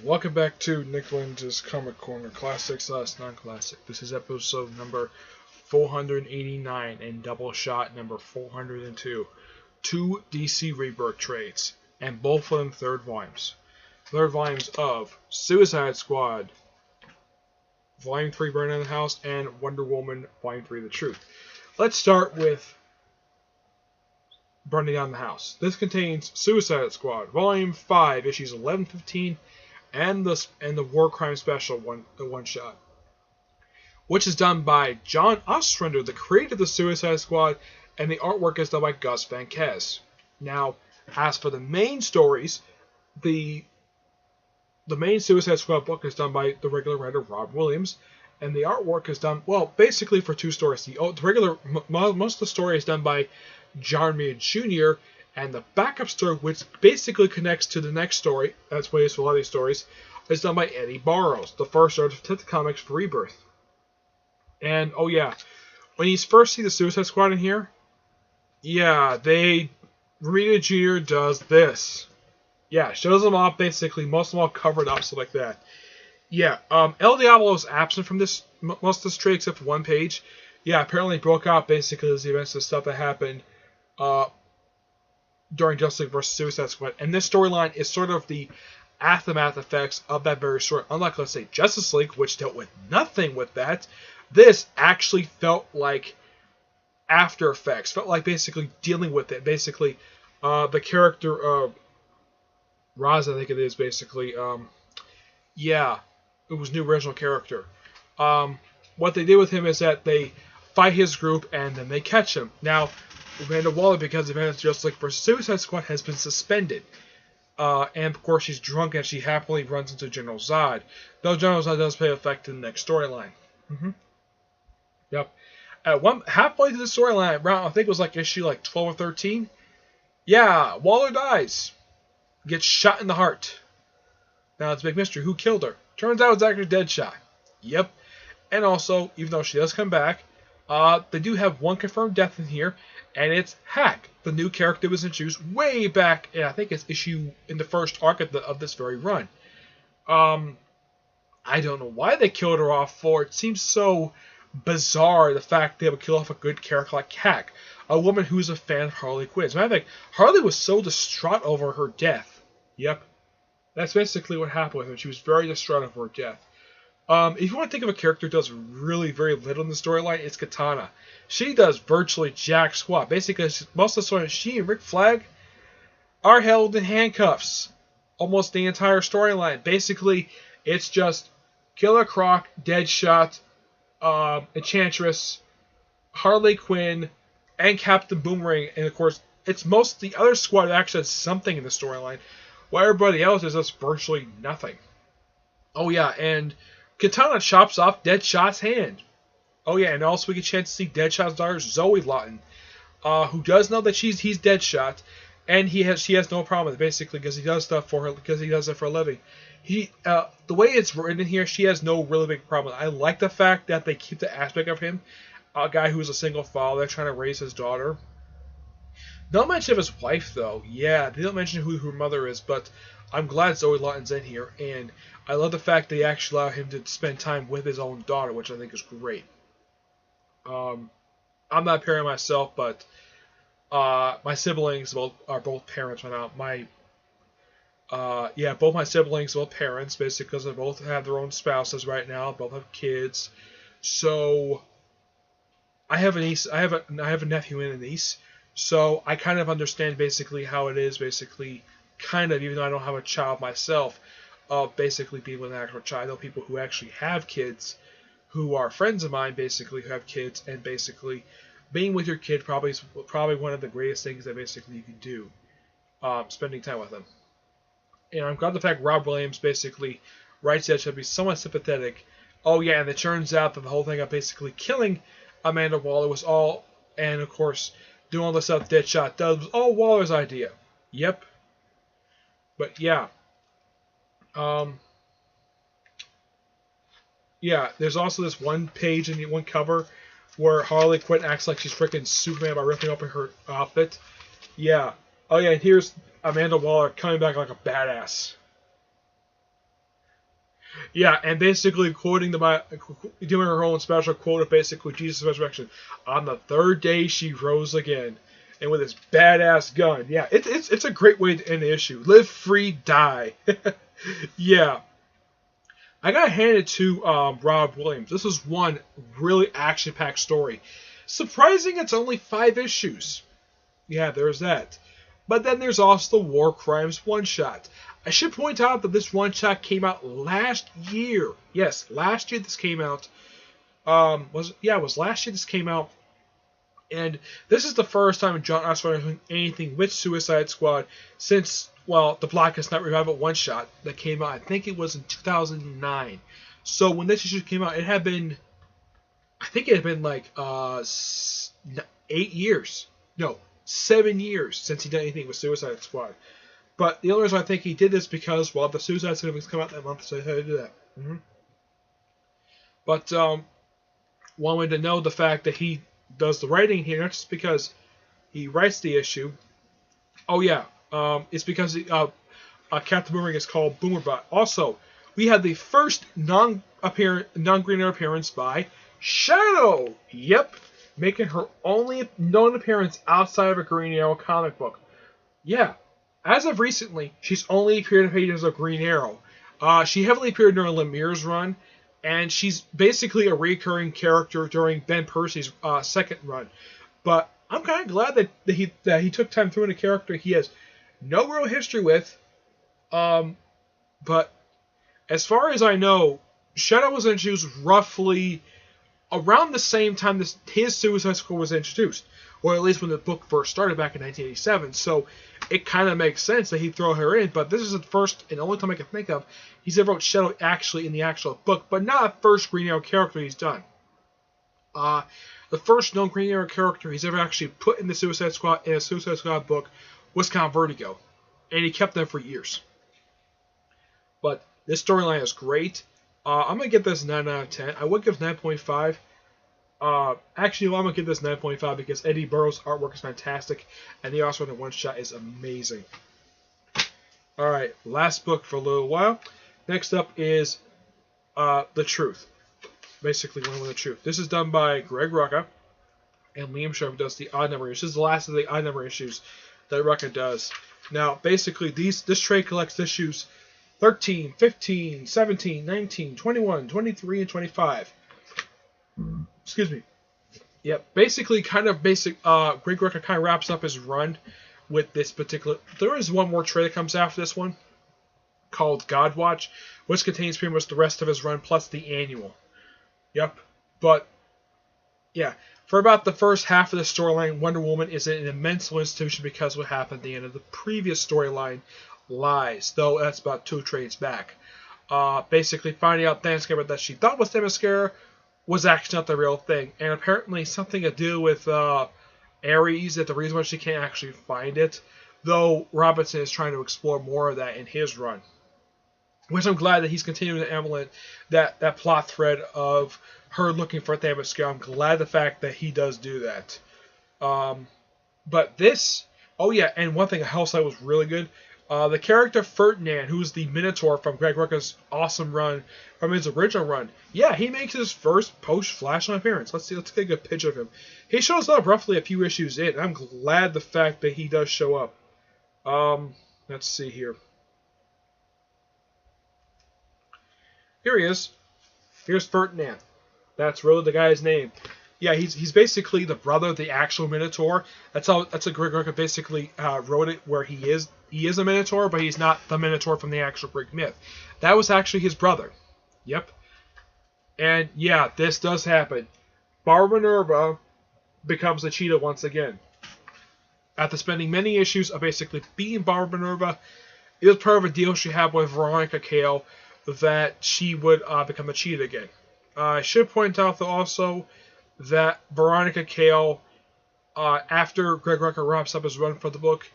Welcome back to Nick Lenz's Comic Corner Classics Non-Classic. This is episode number 489 and Doubleshot number 402. Two DC Rebirth trades, and both of them third volumes. Third volumes of Suicide Squad, Volume 3 Burn Down the House, and Wonder Woman, Volume 3 The Truth. Let's start with Burning Down the House. This contains Suicide Squad, Volume 5, issues 11-15, and the War Crime Special one shot, which is done by John Ostrander, the creator of the Suicide Squad, and the artwork is done by Gus Van Kez. Now, as for the main stories, the main Suicide Squad book is done by the regular writer Rob Williams, and the artwork is done, well, basically for two stories. Most of the story is done by John Romita Jr., and the backup story, which basically connects to the next story, that's what it is for a lot of these stories, is done by Eddie Barrows, the first artist of Detective Comics for Rebirth. And, oh yeah, when you first see the Suicide Squad in here, yeah, Romita Jr. does this. Yeah, shows them off, basically, most of them all covered up, stuff like that. Yeah, El Diablo is absent from this, most of this trade, except for one page. Yeah, apparently broke out, basically, as the events of stuff that happened, during Justice League vs. Suicide Squad. And this storyline is sort of the aftermath effects of that very story. Unlike, let's say, Justice League, which dealt with nothing with that, this actually felt like after effects. Felt like basically dealing with it. Basically, the character of Raz, I think it is, basically. Yeah, it was new original character. What they did with him is that they fight his group and then they catch him. Now, Amanda Waller, because the event of Justice League vs. Suicide Squad, has been suspended. And of course she's drunk and she happily runs into General Zod. Though General Zod does play effect in the next storyline. Yep. Halfway through the storyline, around I think it was like issue 12 or 13. Yeah, Waller dies. Gets shot in the heart. Now it's a big mystery. Who killed her? Turns out it's actually Deadshot. Yep. And also, even though she does come back, they do have one confirmed death in here. And it's Hack, the new character that was introduced way back, I think it's issue in the first arc of this very run. I don't know why they killed her off for. It seems so bizarre, the fact they would kill off a good character like Hack, a woman who's a fan of Harley Quinn. As a matter of fact, Harley was so distraught over her death. Yep. That's basically what happened with her. She was very distraught over her death. If you want to think of a character who does really very little in the storyline, it's Katana. She does virtually jack squat. Basically, most of the story, she and Rick Flag are held in handcuffs. Almost the entire storyline. Basically, it's just Killer Croc, Deadshot, Enchantress, Harley Quinn, and Captain Boomerang. And of course, it's most the other squad that actually has something in the storyline, while everybody else is just virtually nothing. Oh yeah, and Katana chops off Deadshot's hand. Oh yeah, and also we get a chance to see Deadshot's daughter, Zoe Lawton, who does know that he's Deadshot, and she has no problem with it, basically, because he does stuff for her, because he does it for a living. The way it's written here, she has no really big problem. I like the fact that they keep the aspect of him, a guy who's a single father trying to raise his daughter. No mention of his wife, though. Yeah, they don't mention who her mother is, but I'm glad Zoe Lawton's in here, and I love the fact they actually allow him to spend time with his own daughter, which I think is great. I'm not a parent myself, but my siblings are both parents right now. Both my siblings are both parents, basically, because they both have their own spouses right now. Both have kids. So I have a niece. I have a nephew and a niece. So I kind of understand basically how it is, basically, kind of, even though I don't have a child myself, of basically being with an actual child. I know people who actually have kids, who are friends of mine, basically, who have kids, and basically being with your kid is probably one of the greatest things that basically you can do, spending time with them. And I'm glad the fact Rob Williams basically writes that should be somewhat sympathetic. Oh yeah, and it turns out that the whole thing of basically killing Amanda Waller was all, and of course, doing all the stuff Deadshot does, was all Waller's idea. Yep. But yeah. Yeah, there's also this one page in the one cover where Harley Quinn acts like she's freaking Superman by ripping open her outfit. Yeah. Oh yeah, and here's Amanda Waller coming back like a badass. Yeah, and basically quoting doing her own special quote of basically Jesus' resurrection. On the third day she rose again, and with his badass gun. Yeah, it's a great way to end the issue. Live free, die. Yeah, I got handed to Rob Williams. This is one really action-packed story. Surprising, it's only 5 issues. Yeah, there's that. But then there's also the War Crimes one-shot. I should point out that this one-shot came out last year. Yes, last year this came out. It was last year this came out. And this is the first time John Osborne has done anything with Suicide Squad since, well, the Blackest Night Revival one-shot that came out. I think it was in 2009. So when this issue came out, it had been, I think it had been like 8 years. No, 7 years since he did anything with Suicide Squad. But the only reason I think he did this because, well, the Suicide Squad movies come out that month, so he had to do that. But wanted to know the fact that he does the writing here, not just because he writes the issue. Oh yeah, it's because Captain Boomerang is called Boomerbot. Also, we had the first non-Green Arrow appearance by Shadow. Yep, making her only known appearance outside of a Green Arrow comic book. Yeah, as of recently, she's only appeared in pages of Green Arrow. She heavily appeared during Lemire's run, and she's basically a recurring character during Ben Percy's second run. But I'm kind of glad that he took time doing a character he has no real history with. But as far as I know, Shadow was introduced roughly around the same time his Suicide Squad was introduced, or at least when the book first started back in 1987. So it kind of makes sense that he'd throw her in. But this is the first and only time I can think of he's ever wrote Shadow actually in the actual book, but not a first Green Arrow character he's done. The first known Green Arrow character he's ever actually put in the Suicide Squad in a Suicide Squad book was Count Vertigo, and he kept them for years. But this storyline is great. I'm gonna give this 9 out of 10. I would give 9.5. Actually, I'm gonna give this 9.5 because Eddie Burroughs' artwork is fantastic, and the also in the one shot is amazing. All right, last book for a little while. Next up is The Truth. Basically, One with the Truth. This is done by Greg Rucka, and Liam Sharp does the odd number issues. This is the last of the odd number issues that Rucka does. Now, basically, this trade collects issues 13, 15, 17, 19, 21, 23, and 25. Excuse me. Yep, basically, Greg Rucka kind of wraps up his run with this particular. There is one more trade that comes after this one called Godwatch, which contains pretty much the rest of his run plus the annual. Yep, but yeah, for about the first half of the storyline, Wonder Woman is in a mental institution because of what happened at the end of the previous storyline, Lies, though that's about 2 trades back. Basically finding out Themyscira that she thought was Themyscira was actually not the real thing, and apparently something to do with Ares, that the reason why she can't actually find it, though Robinson is trying to explore more of that in his run. Which I'm glad that he's continuing to implement that plot thread of her looking for Themyscira. I'm glad the fact that he does do that. But this, oh yeah, and one thing else that was really good, the character Ferdinand, who's the Minotaur from Greg Rucka's awesome run, from his original run, yeah, he makes his first post-Flashpoint appearance. Let's get a good picture of him. He shows up roughly a few issues in, and I'm glad the fact that he does show up. Let's see here. Here he is. Here's Ferdinand. That's really the guy's name. Yeah, he's basically the brother of the actual Minotaur. That's how Greg Rucka basically wrote it, where he is a Minotaur, but he's not the Minotaur from the actual Greek myth. That was actually his brother. Yep. And yeah, this does happen. Barbara Minerva becomes a cheetah once again. After spending many issues of basically being Barbara Minerva, it was part of a deal she had with Veronica Cale that she would become a cheetah again. I should point out, though, also that Veronica Cale, after Greg Rucka wraps up his run for the book,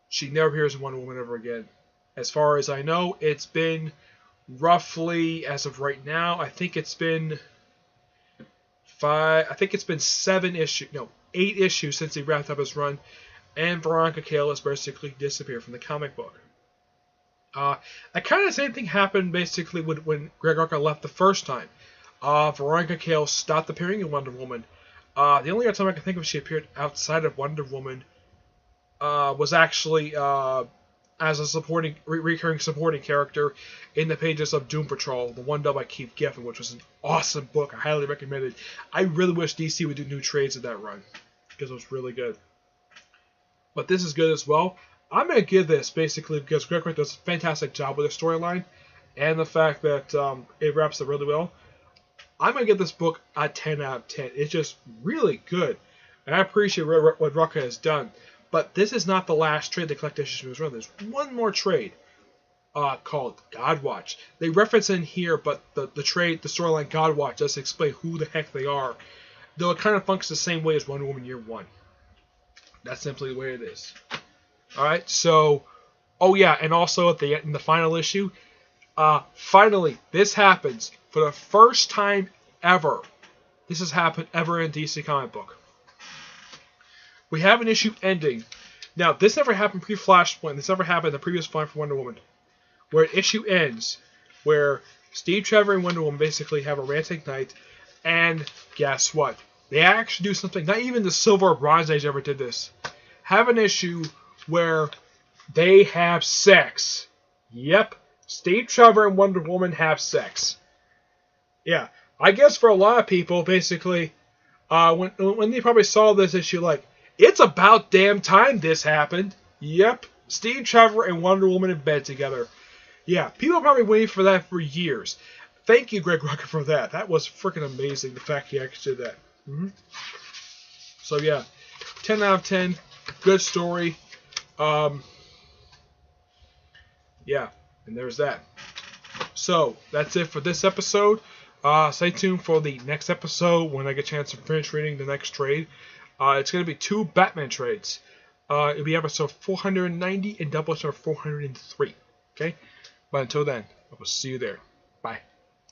she never appears in Wonder Woman ever again. As far as I know, it's been roughly, as of right now, I think it's been 8 issues since he wrapped up his run, and Veronica Cale has basically disappeared from the comic book. That kind of the same thing happened basically when Greg Rucka left the first time. Veronica Cale stopped appearing in Wonder Woman. The only other time I can think of she appeared outside of Wonder Woman was actually as a recurring supporting character in the pages of Doom Patrol, the one done by Keith Giffen, which was an awesome book. I highly recommend it. I really wish DC would do new trades of that run, because it was really good. But this is good as well. I'm going to give this, basically, because Greg Rucka does a fantastic job with the storyline, and the fact that it wraps up really well. I'm going to give this book a 10 out of 10. It's just really good. And I appreciate what Rucka has done. But this is not the last trade the collected issues was run. There's one more trade called Godwatch. They reference in here, but the storyline Godwatch doesn't explain who the heck they are. Though it kind of functions the same way as Wonder Woman Year 1. That's simply the way it is. Alright, so... Oh yeah, and also in the final issue, finally, this happens for the first time ever. This has happened ever in DC comic book. We have an issue ending. Now, this never happened pre-Flashpoint. This never happened in the previous line for Wonder Woman. Where an issue ends, where Steve Trevor and Wonder Woman basically have a romantic night, and guess what? They actually do something, not even the Silver or Bronze Age ever did this. Have an issue where they have sex. Yep, Steve Trevor and Wonder Woman have sex. Yeah, I guess for a lot of people, basically, when they probably saw this issue, like, it's about damn time this happened. Yep, Steve Trevor and Wonder Woman in bed together. Yeah, people are probably waiting for that for years. Thank you, Greg Rucka, for that. That was freaking amazing, the fact he actually did that. So yeah, 10 out of 10. Good story. Yeah, and there's that. So, that's it for this episode. Stay tuned for the next episode when I get a chance to finish reading the next trade. It's going to be 2 Batman trades. It'll be episode 490 and Doubleshot 403. Okay? But until then, I will see you there.